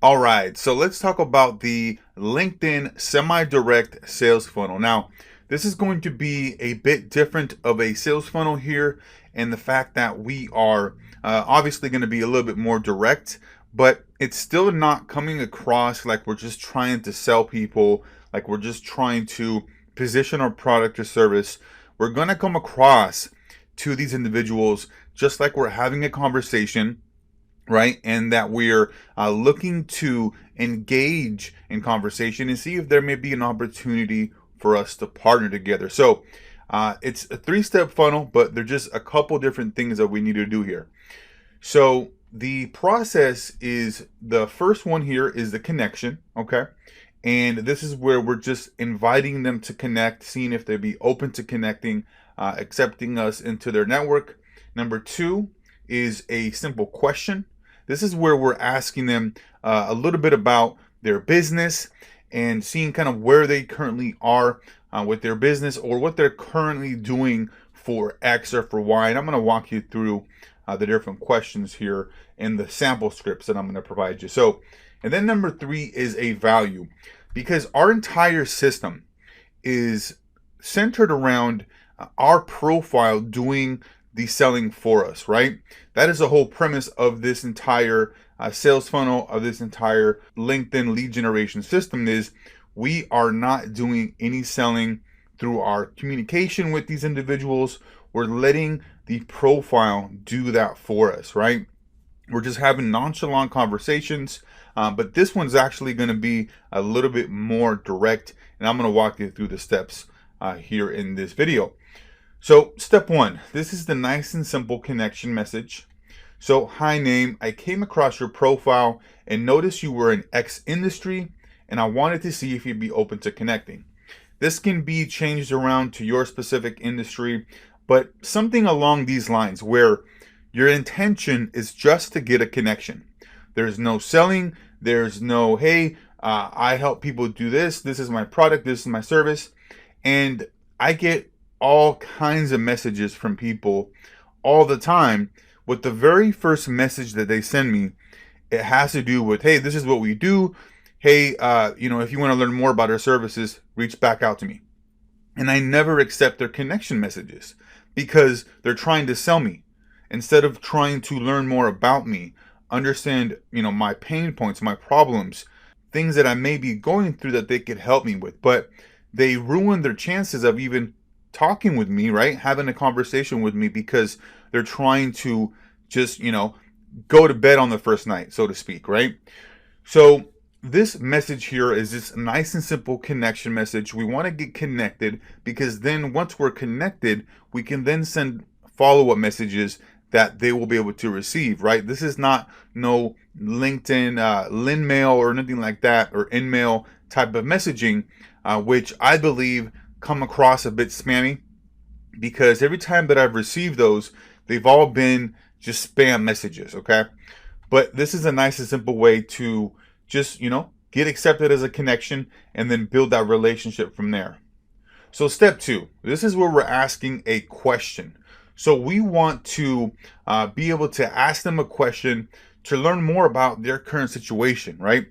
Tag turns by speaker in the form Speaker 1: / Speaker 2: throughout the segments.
Speaker 1: All right, so let's talk about the LinkedIn semi-direct sales funnel. Now, this is going to be a bit different of a sales funnel here, and the fact that we are obviously going to be a little bit more direct, but it's still not coming across like we're just trying to sell people, like we're just trying to position our product or service. We're going to come across to these individuals just like we're having a conversation, right? And that we're looking to engage in conversation and see if there may be an opportunity for us to partner together. So it's a three-step funnel, but there's just a couple different things that we need to do here. So the process is, the first one here is the connection, okay? And this is where we're just inviting them to connect, seeing if they'd be open to connecting, accepting us into their network. Number two is a simple question. This is where we're asking them a little bit about their business and seeing kind of where they currently are with their business, or what they're currently doing for X or for Y. And I'm going to walk you through the different questions here in the sample scripts that I'm going to provide you. So, and then number three is a value, because our entire system is centered around our profile doing the selling for us, right? That is the whole premise of this entire sales funnel, of this entire LinkedIn lead generation system, is we are not doing any selling through our communication with these individuals. We're letting the profile do that for us, right? We're just having nonchalant conversations, but this one's actually going to be a little bit more direct, and I'm going to walk you through the steps here in this video. So step one, this is the nice and simple connection message. So, hi name, I came across your profile and noticed you were in X industry, and I wanted to see if you'd be open to connecting. This can be changed around to your specific industry, but something along these lines where your intention is just to get a connection. There's no selling, there's no, hey, I help people do this, this is my product, this is my service. And I get all kinds of messages from people all the time. With the very first message that they send me, it has to do with, hey, this is what we do. Hey, if you want to learn more about our services, reach back out to me. And I never accept their connection messages because they're trying to sell me instead of trying to learn more about me, understand, my pain points, my problems, things that I may be going through that they could help me with. But they ruin their chances of even talking with me, right? Having a conversation with me, because they're trying to just, go to bed on the first night, so to speak, right? So this message here is this nice and simple connection message. We want to get connected, because then once we're connected, we can then send follow-up messages that they will be able to receive, right? This is not no LinkedIn LinMail or anything like that, or InMail type of messaging, which I believe come across a bit spammy, because every time that I've received those, they've all been just spam messages, okay? But this is a nice and simple way to just, get accepted as a connection and then build that relationship from there. So step two, this is where we're asking a question. So we want to be able to ask them a question to learn more about their current situation, right?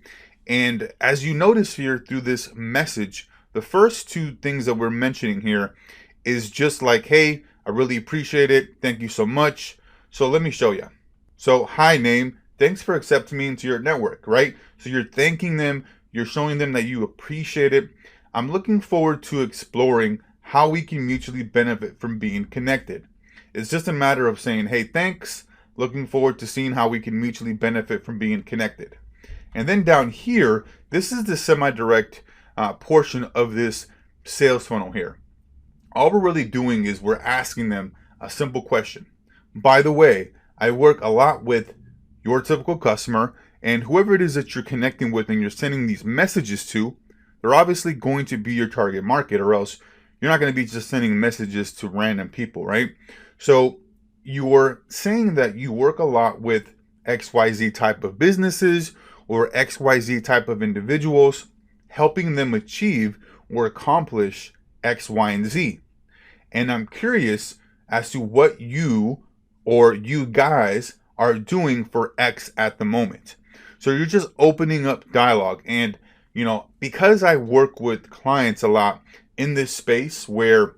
Speaker 1: And as you notice here through this message, the first two things that we're mentioning here is just like, hey, I really appreciate it. Thank you so much. So let me show you. So, hi name, thanks for accepting me into your network, right? So you're thanking them, you're showing them that you appreciate it. I'm looking forward to exploring how we can mutually benefit from being connected. It's just a matter of saying, hey, thanks. Looking forward to seeing how we can mutually benefit from being connected. And then down here, this is the semi-direct portion of this sales funnel here. All we're really doing is we're asking them a simple question. By the way, I work a lot with your typical customer, and whoever it is that you're connecting with and you're sending these messages to, they're obviously going to be your target market, or else you're not going to be just sending messages to random people, right? So you're saying that you work a lot with XYZ type of businesses or XYZ type of individuals, helping them achieve or accomplish X, Y, and Z. And I'm curious as to what you or you guys are doing for X at the moment. So you're just opening up dialogue. And, because I work with clients a lot in this space where,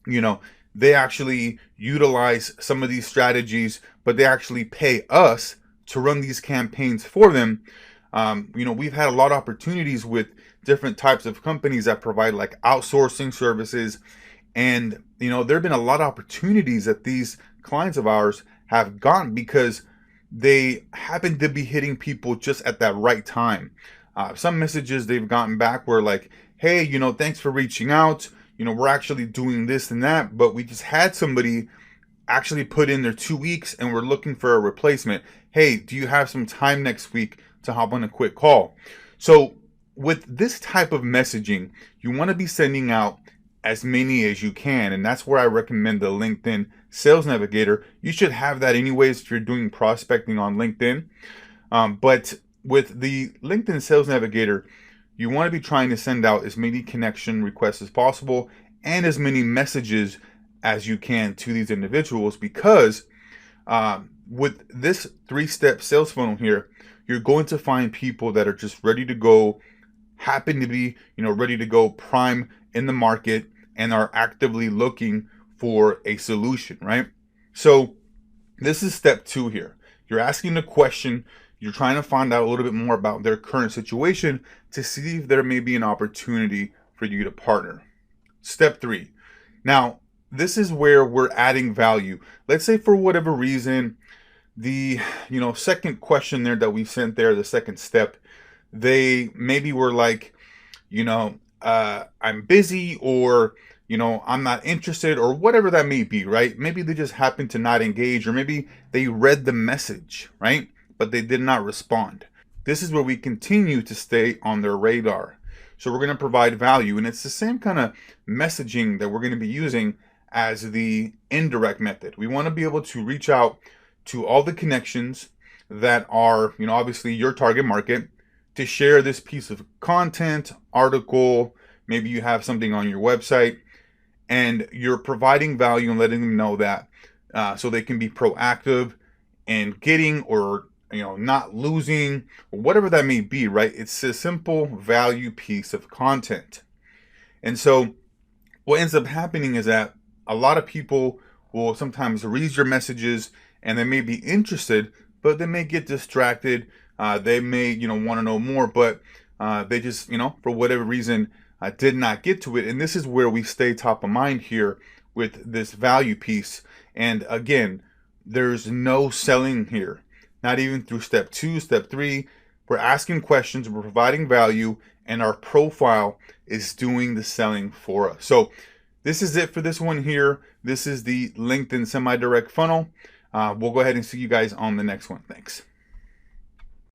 Speaker 1: you know, they actually utilize some of these strategies, but they actually pay us to run these campaigns for them. We've had a lot of opportunities with different types of companies that provide like outsourcing services. And, there have been a lot of opportunities that these clients of ours have gotten because they happen to be hitting people just at that right time. Some messages they've gotten back were like, hey, thanks for reaching out. We're actually doing this and that, but we just had somebody actually put in their 2 weeks and we're looking for a replacement. Hey, do you have some time next week to hop on a quick call? So with this type of messaging, you want to be sending out as many as you can. And that's where I recommend the LinkedIn Sales Navigator. You should have that anyways if you're doing prospecting on LinkedIn. But with the LinkedIn Sales Navigator, you want to be trying to send out as many connection requests as possible and as many messages as you can to these individuals, because with this 3-step sales funnel here, you're going to find people that are just ready to go, happen to be, ready to go prime in the market and are actively looking for a solution, right? So this is step 2 here. You're asking the question, you're trying to find out a little bit more about their current situation to see if there may be an opportunity for you to partner. Step 3. Now, this is where we're adding value. Let's say for whatever reason, the second question there that we sent there, the second step, they maybe were like, I'm busy, or I'm not interested, or whatever that may be, right? Maybe they just happened to not engage, or maybe they read the message, right, but they did not respond. This is where we continue to stay on their radar. So we're going to provide value, and it's the same kind of messaging that we're going to be using as the indirect method. We want to be able to reach out to all the connections that are, obviously your target market, to share this piece of content, article, maybe you have something on your website, and you're providing value and letting them know that so they can be proactive in getting, or not losing, or whatever that may be, right? It's a simple value piece of content. And so what ends up happening is that a lot of people will sometimes read your messages and they may be interested, but they may get distracted. They may, want to know more, but they just, for whatever reason, did not get to it. And this is where we stay top of mind here with this value piece. And again, there's no selling here, not even through step 2, step 3. We're asking questions, we're providing value, and our profile is doing the selling for us. So this is it for this one here. This is the LinkedIn semi-direct funnel. We'll go ahead and see you guys on the next one. Thanks.